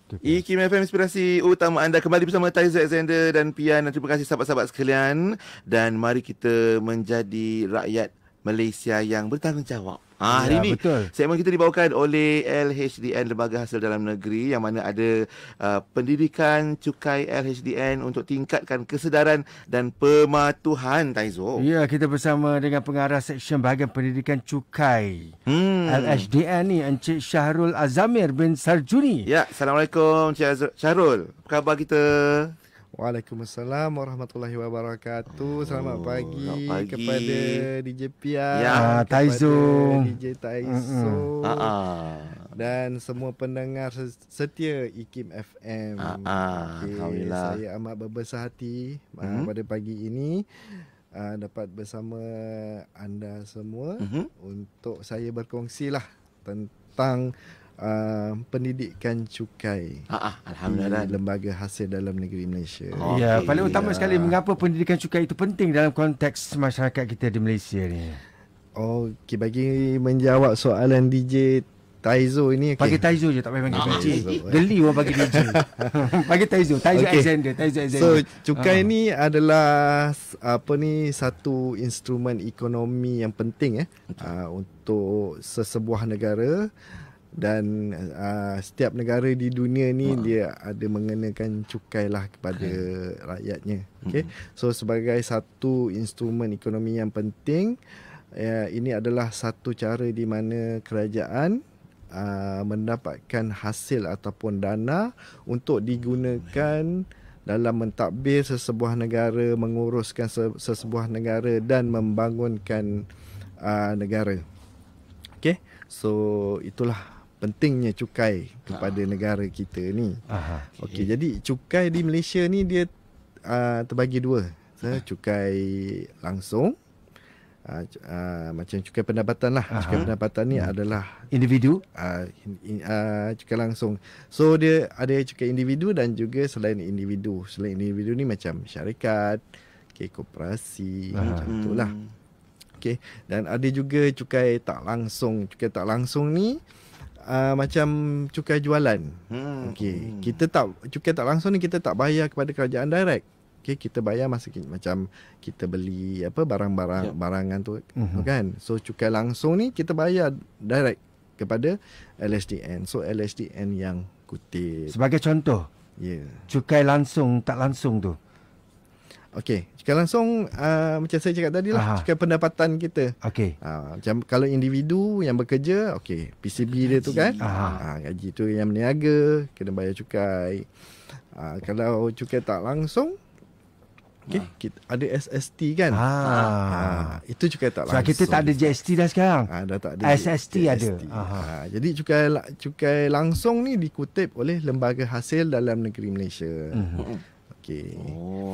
IKIM FM Inspirasi Utama anda kembali bersama Taizo Alexander dan Pian. Dan terima kasih sahabat-sahabat sekalian. Dan mari kita menjadi rakyat Malaysia yang bertanggungjawab. Hari ini betul. segmen kita dibawakan oleh LHDN, Lembaga Hasil Dalam Negeri, yang mana ada pendidikan cukai LHDN untuk tingkatkan kesedaran dan pematuhan, Taizo. Ya, kita bersama dengan pengarah Seksyen Bahagian Pendidikan Cukai LHDN ni, Encik Syahrul Azamir bin Sarjuni. Ya, Assalamualaikum Encik Syahrul. Apa khabar kita? Waalaikumsalam warahmatullahi wabarakatuh. Selamat pagi kepada DJ Pia, ya, Taizo, DJ Taizo, dan semua pendengar setia IKIM FM. Alhamdulillah. Saya amat berbesar hati pada pagi ini dapat bersama anda semua untuk saya berkongsilah tentang pendidikan cukai Alhamdulillah. di Lembaga Hasil Dalam Negeri Malaysia. Ya, paling utama sekali, mengapa pendidikan cukai itu penting dalam konteks masyarakat kita di Malaysia ni? Okey, bagi menjawab soalan DJ Taizo ini, Bagi Taizo je, tak payah panggil DJ. Taizo. Geli orang bagi DJ. Bagi Taizo Alexander, Taizo Alexander. So, cukai ni adalah satu instrumen ekonomi yang penting untuk sesebuah negara. Dan setiap negara di dunia ni dia ada mengenakan cukai lah kepada rakyatnya. Okay? So sebagai satu instrumen ekonomi yang penting, ini adalah satu cara di mana kerajaan mendapatkan hasil ataupun dana untuk digunakan dalam mentadbir sesebuah negara, menguruskan sesebuah negara dan membangunkan negara. Okay? So itulah pentingnya cukai kepada negara kita ni. Okey, jadi cukai di Malaysia ni dia terbagi dua. Cukai langsung, macam cukai pendapatan lah. Cukai pendapatan ni adalah individu, cukai langsung. So dia ada cukai individu dan juga selain individu. Selain individu ni macam syarikat, koperasi, macam itulah. Okey, dan ada juga cukai tak langsung. Cukai tak langsung ni macam cukai jualan. Okey, cukai tak langsung ni kita tak bayar kepada kerajaan direct. Okey, kita bayar masa macam kita beli barangan tu kan. So cukai langsung ni kita bayar direct kepada LHDN. So LHDN yang kutip. Sebagai contoh, cukai langsung tak langsung tu. Okey, cukai langsung macam saya cakap tadi lah, cukai pendapatan kita. Okey. Macam kalau individu yang bekerja, okey, PCB dia tu kan, gaji tu yang berniaga kena bayar cukai. Kalau cukai tak langsung, okey, kita ada SST kan. Itu cukai tak langsung. So kita tak ada GST dah sekarang. Dah tak ada. SST ada. Jadi cukai langsung ni dikutip oleh Lembaga Hasil Dalam Negeri Malaysia.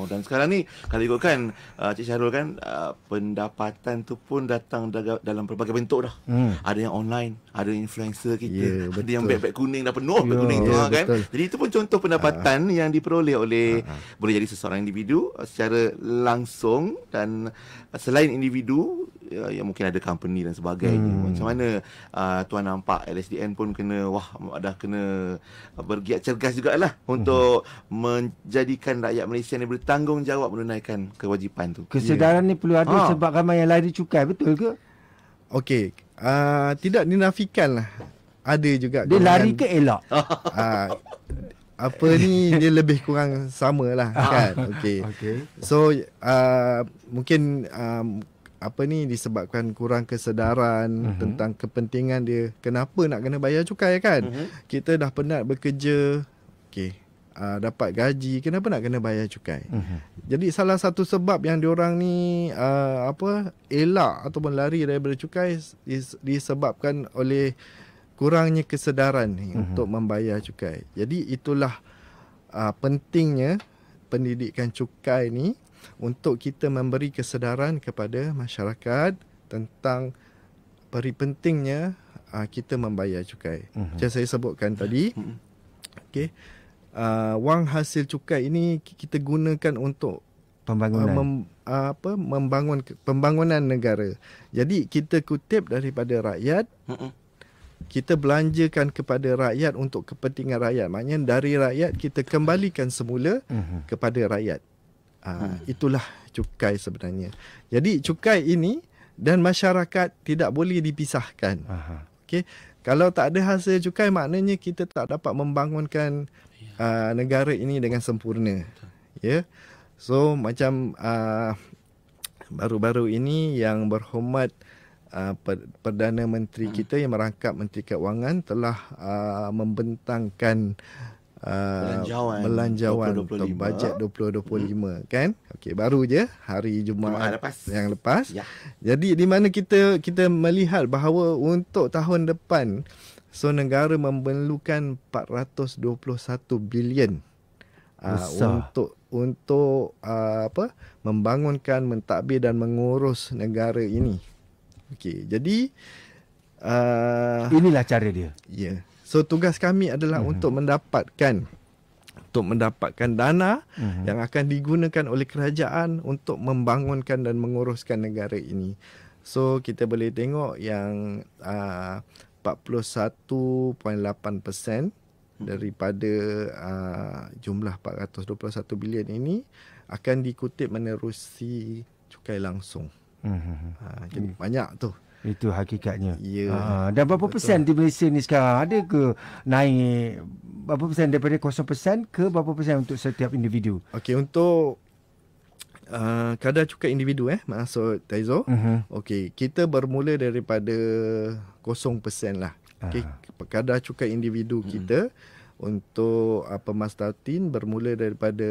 Dan sekarang ni kalau ikutkan Cik Syahrul kan, pendapatan tu pun datang dalam pelbagai bentuk dah. Ada yang online, ada influencer kita, ada yang beg-beg kuning dah penuh beg kuning tu kan. Jadi itu pun contoh pendapatan yang diperoleh oleh boleh jadi seseorang individu secara langsung, dan selain individu ya mungkin ada company dan sebagainya. Macam mana tuan nampak LHDN pun dah kena bergiat cergas jugalah untuk menjadikan rakyat Malaysia ni bertanggungjawab menunaikan kewajipan tu. Kesedaran ni perlu ada sebab ramai yang lari cukai, betul ke? Okey, tidak dinafikan lah. Ada juga dia lari ke elak? Apa ni dia lebih kurang sama lah kan. Okey. So mungkin disebabkan kurang kesedaran tentang kepentingan dia. Kenapa nak kena bayar cukai kan? Kita dah penat bekerja, dapat gaji, kenapa nak kena bayar cukai? Jadi salah satu sebab yang diorang ni elak ataupun lari daripada cukai disebabkan oleh kurangnya kesedaran untuk membayar cukai. Jadi itulah pentingnya pendidikan cukai ni, untuk kita memberi kesedaran kepada masyarakat tentang pentingnya kita membayar cukai. Macam saya sebutkan tadi, wang hasil cukai ini kita gunakan untuk pembangunan negara. Jadi kita kutip daripada rakyat kita belanjakan kepada rakyat untuk kepentingan rakyat. Maknanya dari rakyat kita kembalikan semula kepada rakyat. Itulah cukai sebenarnya. Jadi cukai ini dan masyarakat tidak boleh dipisahkan. Okey, kalau tak ada hasil cukai, maknanya kita tak dapat membangunkan negara ini dengan sempurna. Ya. So macam baru-baru ini yang berhormat Perdana Menteri kita yang merangkap Menteri Keuangan telah membentangkan belanjawan untuk bajet 2025 kan. Okey, baru je hari Jumaat yang lepas. Ya. Jadi di mana kita melihat bahawa untuk tahun depan negara memerlukan 421 bilion untuk membangunkan, mentadbir dan mengurus negara ini. Okey, jadi inilah cara dia. Ya. Yeah. So tugas kami adalah untuk mendapatkan dana yang akan digunakan oleh kerajaan untuk membangunkan dan menguruskan negara ini. So kita boleh tengok yang 41.8% daripada jumlah 421 bilion ini akan dikutip menerusi cukai langsung. Jadi banyak tu. Itu hakikatnya. Ya. Dan berapa persen di Malaysia ni sekarang? Ada ke naik berapa persen daripada 0% ke berapa persen untuk setiap individu? Okey, untuk kadar cukai individu maksud Taizo. Okey, kita bermula daripada 0% lah. Okey, kadar cukai individu kita untuk Pemasdatin bermula daripada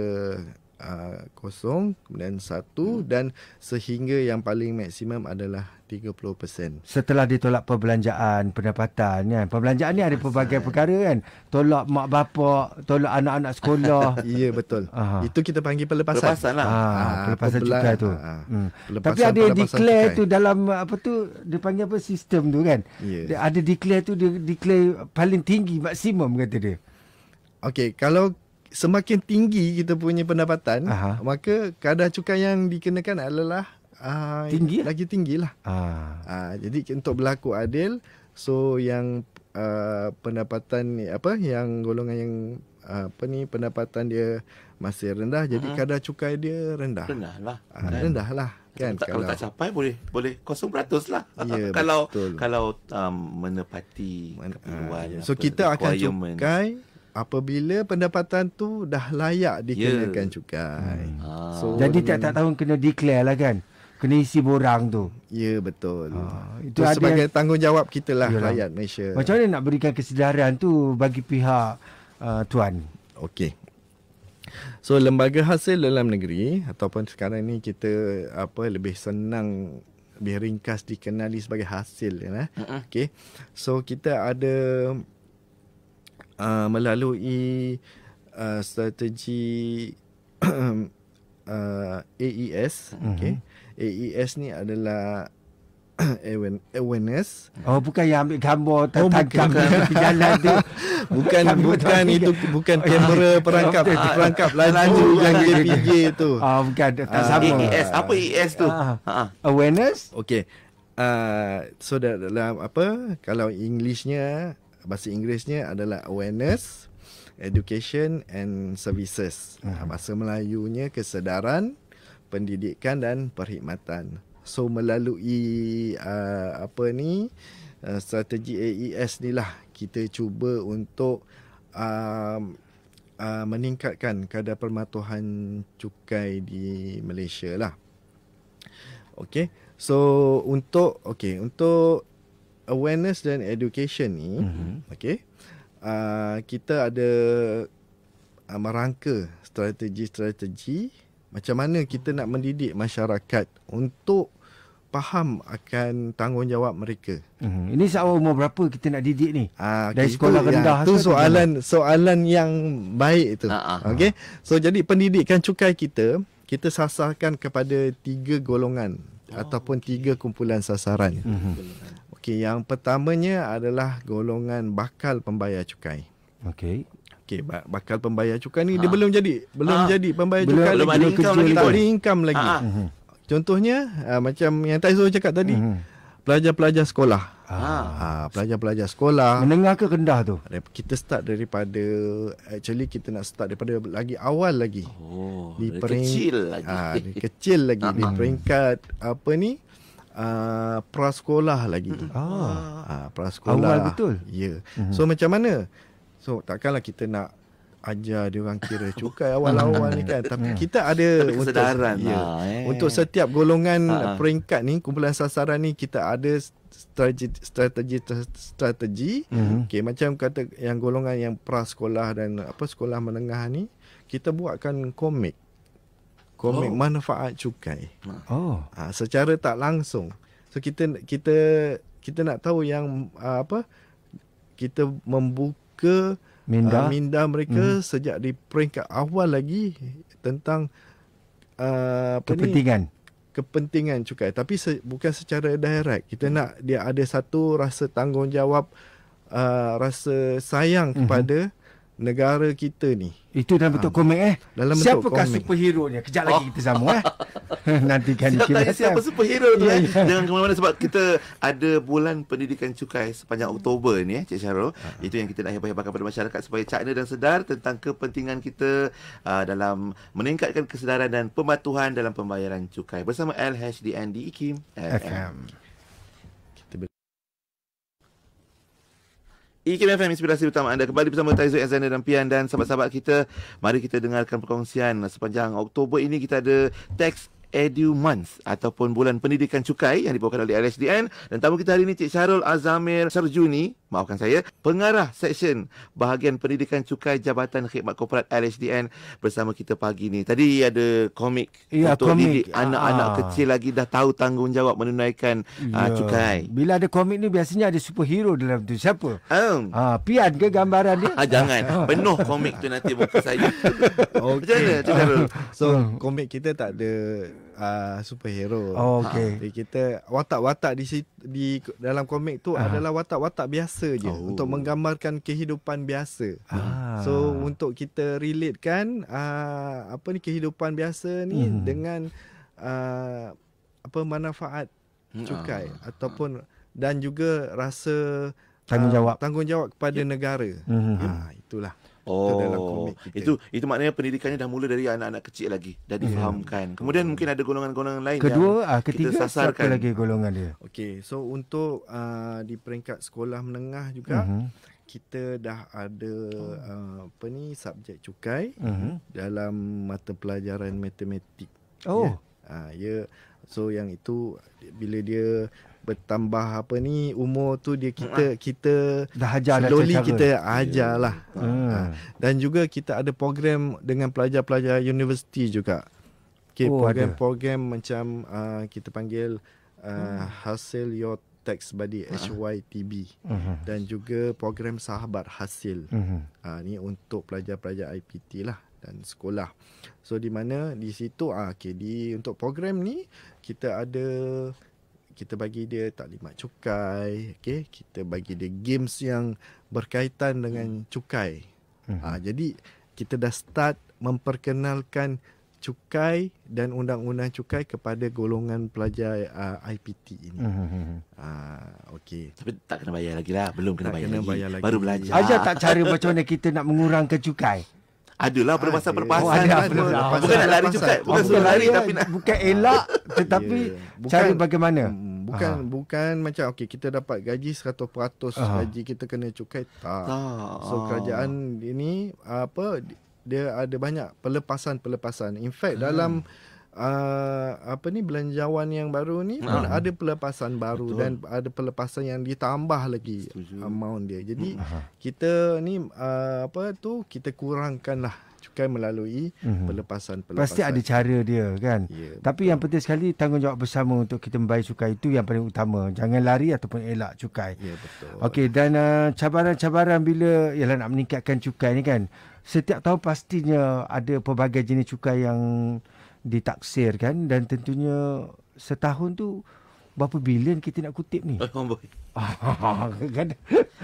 0, kemudian 1 dan sehingga yang paling maksimum adalah 30%. Setelah ditolak perbelanjaan, pendapatan kan. Perbelanjaan ni ada pelbagai perkara kan. Tolak mak bapak, tolak anak-anak sekolah. Ya, betul. Itu kita panggil pelepasan. Pelepasan lah. Pelepasan cukai tu. Tapi ada declare tu dalam dia panggil apa, sistem tu kan. Dia ada declare tu, dia declare paling tinggi maksimum kata dia. Okey, kalau semakin tinggi kita punya pendapatan, maka kadar cukai yang dikenakan adalah lagi tinggilah. Jadi untuk berlaku adil, so yang pendapatan yang golongan yang pendapatan dia masih rendah, jadi kadar cukai dia rendah. Rendahlah kan. Kalau tak capai boleh 0% lah. Ya, kalau menepati keperluan. So kita akan cukai apabila pendapatan tu dah layak dikenakan cukai. So, jadi tiap-tiap tahun kena declare lah kan. Kena isi borang tu. Ya, betul. Itu sebagai tanggungjawab kita lah, rakyat Malaysia. Macam mana nak berikan kesedaran tu bagi pihak tuan? Okey. So lembaga hasil dalam negeri ataupun sekarang ni kita lebih senang, lebih ringkas dikenali sebagai hasil kan. Okey. So kita ada melalui strategi AES. Okay. AES ni adalah awareness. Bukan yang ambil gambar tertangkap di jalan tu. bukan itu, bukan kamera perangkap laju yang JPJ tu. Bukan, tak sama. AES, apa AES tu? Awareness. Okey. So dalam kalau Englishnya, bahasa Inggerisnya adalah awareness, education and services. Bahasa Melayunya kesedaran, pendidikan dan perkhidmatan. So melalui strategi AES ni lah kita cuba untuk meningkatkan kadar permatuhan cukai di Malaysia lah. Okey. So untuk awareness dan education ni, kita ada merangka strategi-strategi macam mana kita nak mendidik masyarakat untuk faham akan tanggungjawab mereka. Ini seawal umur berapa kita nak didik ni? Dari sekolah rendah. Itu soalan yang baik itu. Okey. So jadi pendidikan cukai kita sasarkan kepada 3 golongan ataupun 3 kumpulan sasaran. Okey, yang pertamanya adalah golongan bakal pembayar cukai. Okey, bakal pembayar cukai ni dia belum jadi pembayar cukai, belum ada income lagi, tak ada income lagi. Contohnya macam yang Taizo cakap tadi, pelajar-pelajar sekolah. Pelajar-pelajar sekolah menengah ke rendah tu? Kita start daripada, actually kita nak start daripada lagi awal lagi. Kecil lagi. Kecil lagi di peringkat prasekolah lagi. Prasekolah. Awal betul. Ya. So macam mana? So takkanlah kita nak ajar dia orang kira cukai awal-awal ni kan. Tapi kita ada kesedaran untuk setiap golongan peringkat ni, kumpulan sasaran ni, kita ada strategi. Okey, macam kata yang golongan yang prasekolah dan sekolah menengah ni, kita buatkan komik manfaat cukai. Secara tak langsung. So kita nak tahu yang kita membuka minda mereka sejak di peringkat awal lagi tentang kepentingan cukai, tapi bukan secara direct. Kita nak dia ada satu rasa tanggungjawab, rasa sayang kepada negara kita ni. Itu dalam bentuk komik dalam bentuk siapakah komik. superhero ni? Kejap lagi kita sambung nantikan siapa superhero tu Jangan ke mana-mana sebab kita ada bulan pendidikan cukai sepanjang Oktober ni Cik Syahrul. Itu yang kita nak hebah-hebahkan pada masyarakat supaya cakna dan sedar tentang kepentingan kita dalam meningkatkan kesedaran dan pematuhan dalam pembayaran cukai bersama LHDN di IKIM FM. IKIM FM, inspirasi utama anda. Kembali bersama Taizu, Azana dan Pian dan sahabat-sahabat kita. Mari kita dengarkan perkongsian. Sepanjang Oktober ini kita ada Tax Edu Month ataupun bulan pendidikan cukai yang dibawakan oleh LHDN. Dan tamu kita hari ini Cik Syahrul Azamir Sarjuni, maafkan saya, pengarah seksyen bahagian pendidikan cukai Jabatan Khidmat Korporat LHDN bersama kita pagi ni. Tadi ada komik untuk didik anak-anak kecil lagi dah tahu tanggungjawab menunaikan cukai. Bila ada komik ni biasanya ada superhero dalam tu. Siapa? Pian ke gambaran dia? Jangan. Penuh komik tu nanti muka saya. Macam mana Cik Syahrul? So komik kita tak ada superhero. Okey. Kita watak-watak di dalam komik tu adalah watak-watak biasa je untuk menggambarkan kehidupan biasa. So untuk kita relatekan kehidupan biasa ni dengan manfaat cukai ataupun dan juga rasa tanggungjawab kepada negara. Itulah. Dalam komik kita. Itu maknanya pendidikannya dah mula dari anak-anak kecil lagi, dah difahamkan. Kemudian mungkin ada golongan-golongan lain ketiga, kita sasarkan. Siapa lagi golongan dia? Okey, so untuk di peringkat sekolah menengah juga kita dah ada subjek cukai dalam mata pelajaran matematik. So yang itu bila dia bertambah umur tu kita dah ajar slowly kita ajarlah. Dan juga kita ada program dengan pelajar-pelajar universiti juga. Program macam kita panggil hasil your tax buddy, HYTB. Dan juga program sahabat hasil. Ni untuk pelajar-pelajar IPT lah dan sekolah. So di mana di situ untuk program ni kita bagi dia taklimat cukai, kita bagi dia games yang berkaitan dengan cukai. Jadi kita dah start memperkenalkan cukai dan undang-undang cukai kepada golongan pelajar IPT ini. Tapi tak kena bayar lagi lah. Belum kena bayar lagi. Baru belajar. Ajar tak cara macam mana kita nak mengurangkan cukai? Adalah perlepasan-perlepasan. Bukan nak lari cukai. Bukan suruh lari tapi nak. Bukan elak tetapi cara bagaimana? Bukan macam kita dapat gaji 100% gaji kita kena cukai. Tak. So kerajaan ini dia ada banyak pelepasan. In fact dalam belanjawan yang baru ni pun ada pelepasan baru. Betul. Dan ada pelepasan yang ditambah lagi. Setuju. Amount dia. Jadi kita ni kita kurangkanlah cukai melalui pelepasan. Pasti ada cara dia kan. Tapi yang penting sekali tanggungjawab bersama untuk kita membayar cukai itu yang paling utama. Jangan lari ataupun elak cukai. Betul. Okey, dan cabaran-cabaran bila nak meningkatkan cukai ni kan. Setiap tahun pastinya ada pelbagai jenis cukai yang ditaksirkan dan tentunya setahun tu berapa bilion kita nak kutip ni?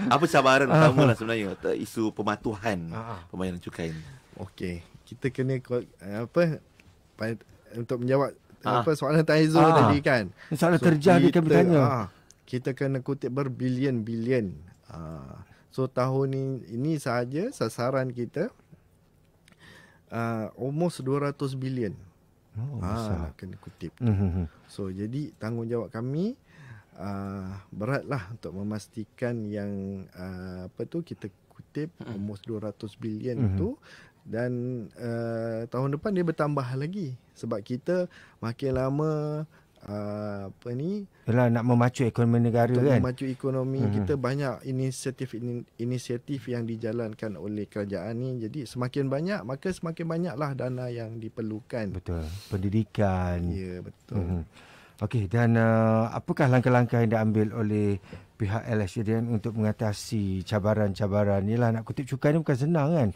Apa cabaran utama lah sebenarnya isu pematuhan pembayaran cukai ni? Okey, kita kena untuk menjawab soalan Taizo tadi kan. Soalan terjah dia kan bertanya. kita kena kutip berbilion-bilion. So tahun ini sahaja sasaran kita almost 200 bilion. Nak kena kutip. So jadi tanggungjawab kami beratlah untuk memastikan yang kita kutip almost 200 bilion itu, dan tahun depan dia bertambah lagi sebab kita makin lama Yalah, nak memacu ekonomi negara untuk kan. memacu ekonomi kita, banyak inisiatif yang dijalankan oleh kerajaan ni. Jadi semakin banyak, maka semakin banyaklah dana yang diperlukan. Betul. Pendidikan. Ya, betul. Okey, dan apakah langkah-langkah yang diambil oleh pihak LHDN untuk mengatasi cabaran-cabaran? Yalah, nak kutip cukai ni bukan senang kan.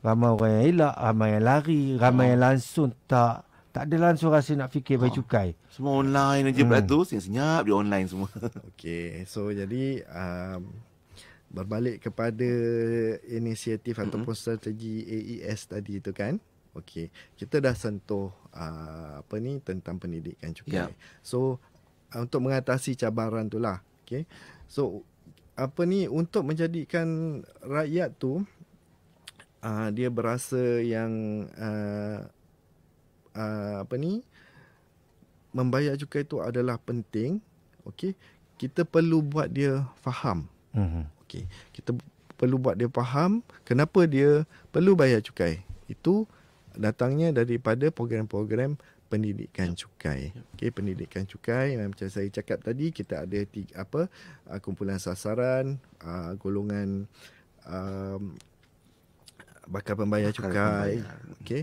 Ramai orang yang elak, ramai yang lari, ramai yang langsung tak ada langsung rasa nak fikir bayar cukai. Semua online je pula tu. Senyap dia online semua. Okey, so jadi berbalik kepada inisiatif ataupun strategi AES tadi tu kan. Okey, kita dah sentuh tentang pendidikan cukai. So untuk mengatasi cabaran tu lah. Okey. So untuk menjadikan rakyat tu dia berasa yang membayar cukai itu adalah penting. Okey, kita perlu buat dia faham. Okey, kita perlu buat dia faham kenapa dia perlu bayar cukai. Itu datangnya daripada program-program pendidikan cukai. Okey, pendidikan cukai macam saya cakap tadi, kita ada kumpulan sasaran, golongan bakal pembayar cukai. Okey.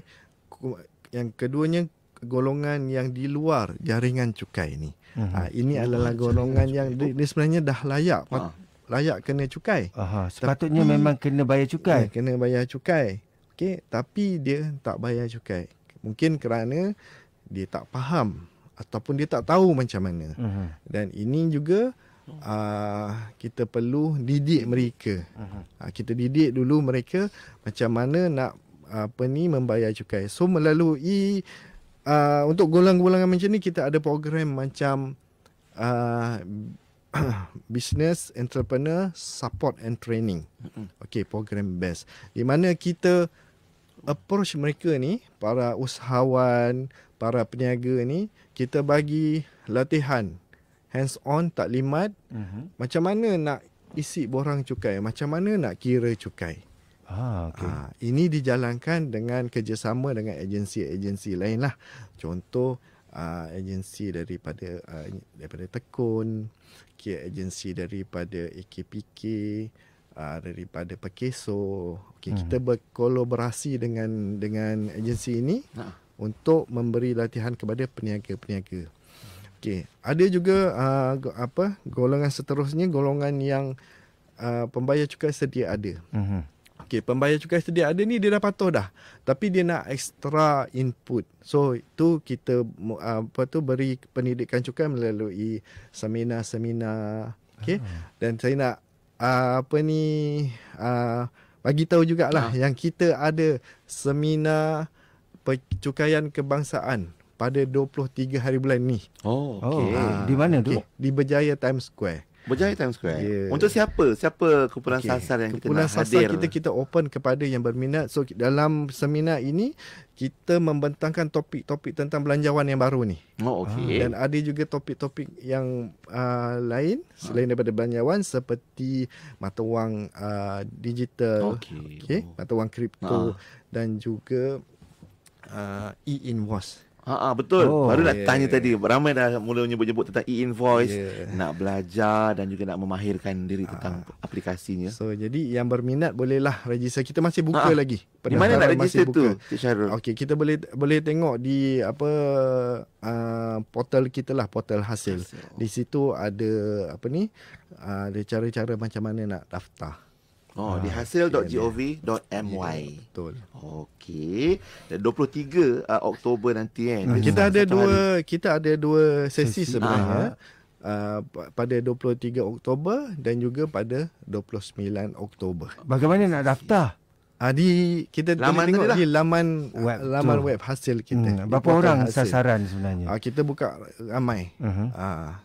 Yang keduanya golongan yang di luar jaringan cukai ni. Ini adalah golongan yang dia sebenarnya dah layak kena cukai. Sepatutnya memang kena bayar cukai. Kena bayar cukai. Okey, tapi dia tak bayar cukai. Mungkin kerana dia tak faham ataupun dia tak tahu macam mana. Dan ini juga kita perlu didik mereka. Kita didik dulu mereka macam mana nak membayar cukai. So melalui untuk golongan-golongan macam ni, kita ada program macam Business Entrepreneur Support and Training. Okey, program BEST, di mana kita approach mereka ni, para usahawan, para peniaga ni, kita bagi latihan hands on, taklimat, macam mana nak isi borang cukai, macam mana nak kira cukai. Ini dijalankan dengan kerjasama dengan agensi-agensi lain lah. Contoh agensi daripada Tekun, agensi daripada AKPK, daripada Pekeso. Kita berkolaborasi dengan agensi ini untuk memberi latihan kepada peniaga-peniaga. Ada juga golongan seterusnya, golongan yang pembayar cukai sedia ada. Pembayar cukai sedia ada ni dia dah patuh dah, tapi dia nak extra input. So itu kita beri pendidikan cukai melalui seminar-seminar. Dan saya nak bagi tahu jugalah yang kita ada seminar percukaian kebangsaan pada 23 hari bulan ni. Di mana tu? Di Berjaya Times Square. Berjaya Times Square. Untuk siapa kumpulan sasar yang kita kumpulan nak hadir? Kumpulan sasar kita open kepada yang berminat. So dalam seminar ini kita membentangkan topik-topik tentang belanjawan yang baru ni. Dan ada juga topik-topik yang lain selain daripada belanjawan, seperti mata wang digital, mata wang kripto, dan juga e-invoice. Betul. Baru nak tanya tadi. Ramai dah mula menyebut-nyebut tentang e-invoice, nak belajar dan juga nak memahirkan diri tentang aplikasinya. So jadi yang berminat bolehlah register. Kita masih buka lagi. Di mana nak register tu, Cik Syahrul? Kita boleh tengok di portal kita lah, portal hasil. Di situ ada ada cara-cara macam mana nak daftar. Di hasil.gov.my. Betul. Okey. Dan 23 Oktober nanti kan. Kita ada dua sesi sebenarnya. Pada 23 Oktober dan juga pada 29 Oktober. Bagaimana nak daftar? Kita Laman boleh tengok tadi lah. di laman Web web hasil kita. Di Berapa portal orang hasil. sasaran sebenarnya? Kita buka ramai.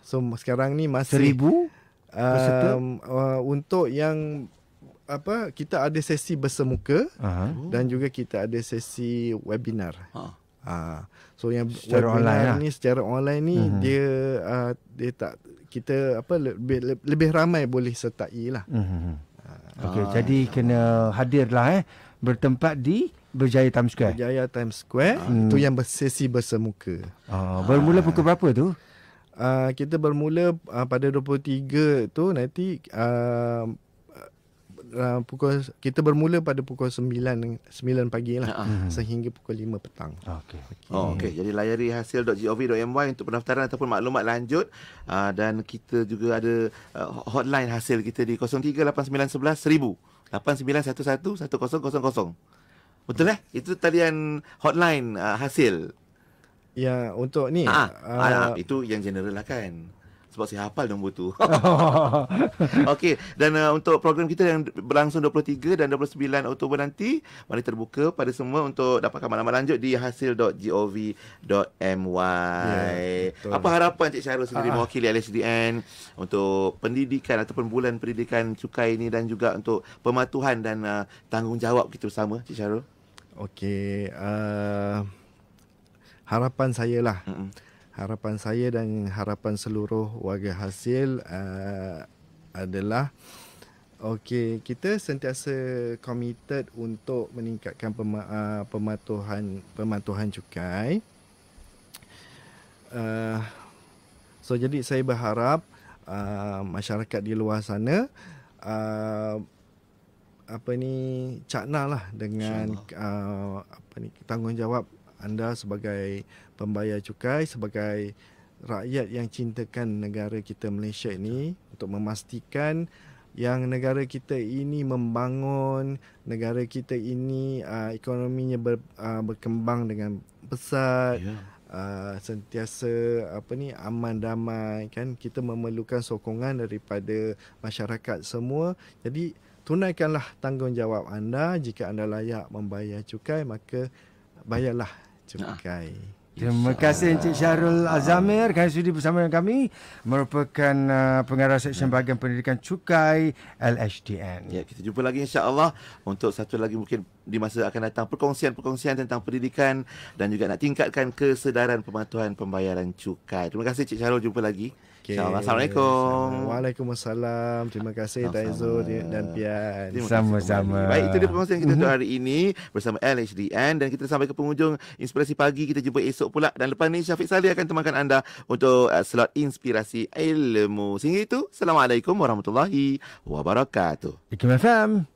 So sekarang ni masih 1,000 peserta? Untuk yang kita ada sesi bersemuka dan juga kita ada sesi webinar. So yang Secara webinar online ni secara online ni dia tak kita lebih ramai boleh sertai lah. Okey, jadi kena hadirlah bertempat di Berjaya Times Square. Berjaya Times Square itu yang sesi bersemuka. Bermula pukul berapa tu? Kita bermula pada 23 tu nanti kita bermula pada pukul 9 pagi lah sehingga pukul 5 petang. Okey. Jadi layari hasil.gov.my untuk pendaftaran ataupun maklumat lanjut, dan kita juga ada hotline hasil kita di 0389111000 89111000. Betul Itu talian hotline hasil. Ya, untuk ni itu yang general lah kan. Sebab saya hafal nombor tu. Okey, dan untuk program kita yang berlangsung 23 dan 29 Oktober nanti, mari terbuka pada semua untuk dapatkan maklumat lanjut di hasil.gov.my. Apa harapan Cik Syarul sendiri mewakili LHDN untuk pendidikan ataupun bulan pendidikan cukai ini dan juga untuk pematuhan dan tanggungjawab kita bersama, Cik Syarul? Okey, harapan saya lah. Harapan saya dan harapan seluruh warga hasil adalah kita sentiasa committed untuk meningkatkan pematuhan cukai. Jadi saya berharap masyarakat di luar sana caknalah dengan tanggungjawab anda sebagai pembayar cukai, sebagai rakyat yang cintakan negara kita Malaysia ini, untuk memastikan yang negara kita ini membangun, negara kita ini ekonominya berkembang dengan pesat, sentiasa aman damai kan. Kita memerlukan sokongan daripada masyarakat semua. Jadi tunaikanlah tanggungjawab anda. Jika anda layak membayar cukai, maka bayarlah cukai. Terima kasih Encik Syahrul Azamir kerana sudi bersama dengan kami, merupakan pengarah Seksyen Bahagian Pendidikan Cukai LHDN. Ya, kita jumpa lagi insya-Allah untuk satu lagi mungkin di masa akan datang, perkongsian tentang pendidikan dan juga nak tingkatkan kesedaran pematuhan pembayaran cukai. Terima kasih Cik Syahrul, jumpa lagi. InsyaAllah. Assalamualaikum. Waalaikumsalam. Terima kasih Taizul dan Pian. Sama-sama. Baik, itu dia perkongsian kita untuk hari ini bersama LHDN, dan kita sampai ke penghujung Inspirasi Pagi. Kita jumpa esok pula, dan lepas ni Syafiq Salih akan temankan anda untuk slot Inspirasi Ilmu. Sehingga itu, Assalamualaikum warahmatullahi wabarakatuh. IKIM FM.